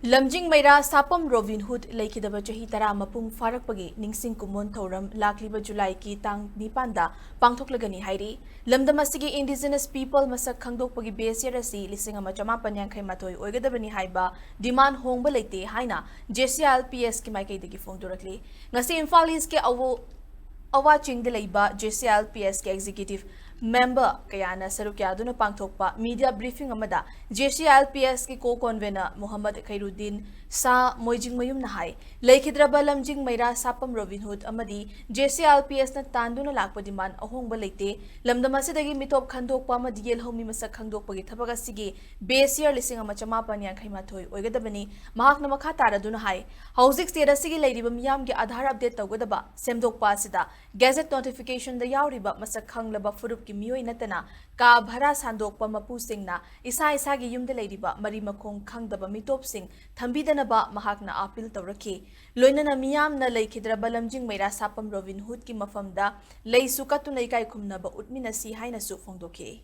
Lamjing Maira Sapam Robin Hood Leikidaba Chahi Tara Mapung Farakpagi Ningsing Kumon Thoram Lakliba July Ki Tang Nipanda Pangthoklagani Hairi Lamdamasigi Indigenous People Masak Kangdokpagi Besirasi Lisingama Chamapan Yankai Matoi Oigadabani Haiba Demand Hongba Leite Haina Jcilps Ki Maikay Digi Fong Durakli Ngasi Imphal East Ke Awaching de Leiba Jcilps Ke Executive Member Kayana Sarukyaduna Pangthokpa Media Briefing Amada Jcilps ki co-convener Muhammad Khairuddin Sa Moijing Mayum Nahai Laikidraba Lamjing Maira Sapam Robin Hood Amadi Jcilps na Tanduna Lakpa Diman Ahongba Leite Lamdamasidagi Mitop Khandokpa Madiyel Homi Masak Khandokpa gi Thabaga Sige Base year Lisingama Chamapan Yankai Mathoi Oigadabani Mahakna Makha Taraduna Hai Housing State Sige Ladiba Miyam gi Aadhar update Tawgadaba Semdokpa Sida Gazette notification da Yauriba Masak Khanglaba Furup Mioi Natana, Ka Bhara Sandokpa Mapu Singna, Isa Isagi Yum de Ladiba, Marimakong Kangdaba Mitop Sing, Tambidanaba Mahakna Apil Tauraki, Loinana Miam na Laikidra Balamjing Maira Sapam Robin Hood ki Mafamda, Lay Sukatuna Kai Kumnaba Utmina Si Haina Sufongdoke.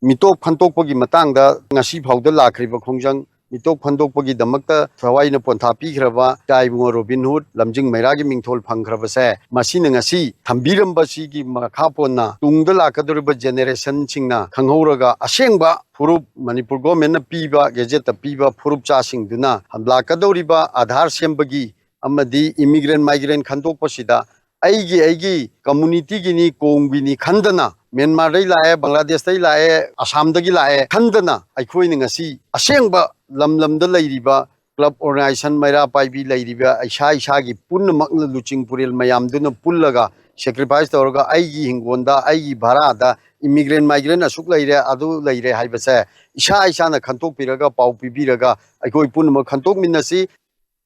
Mitop Pantokpagi Matanga, Nasi Powder Lakriba Kongjang, Mitop Pandokpagi Damakta, Tawaina Pontapi Grava, Daimu Robin Hood, Lamjing Mairagi Mingtol Pankravase, Masinangasi, Tambiram Basigi Makapona, Tungdala Kaduriba Generation Chingna, Kanghoraga, Ashengba, Purup, Manipur Government Piba, Gazette Piba, Purup Chasing Duna, Hamla Kadoriba, Adhar Sembagi, Amadi, Immigrant Migrant Kantokpasida, Aigi, Community Gini, Kongbini Kandana. Myanmar dai lae Bangladesh dai lae Assam dagi lae khandana aikhoi ni ngasi asengba lam da leiriba club organization maira paibi leiriba aisha gi punnamak luching puril mayam duna pullaga sacrifice tawraga aigi hingonda aigi bharada immigrant migrant asuk leire adu leire haibase isa na khantok piraga pau pibiraga aikhoi punnamak khantok minnasi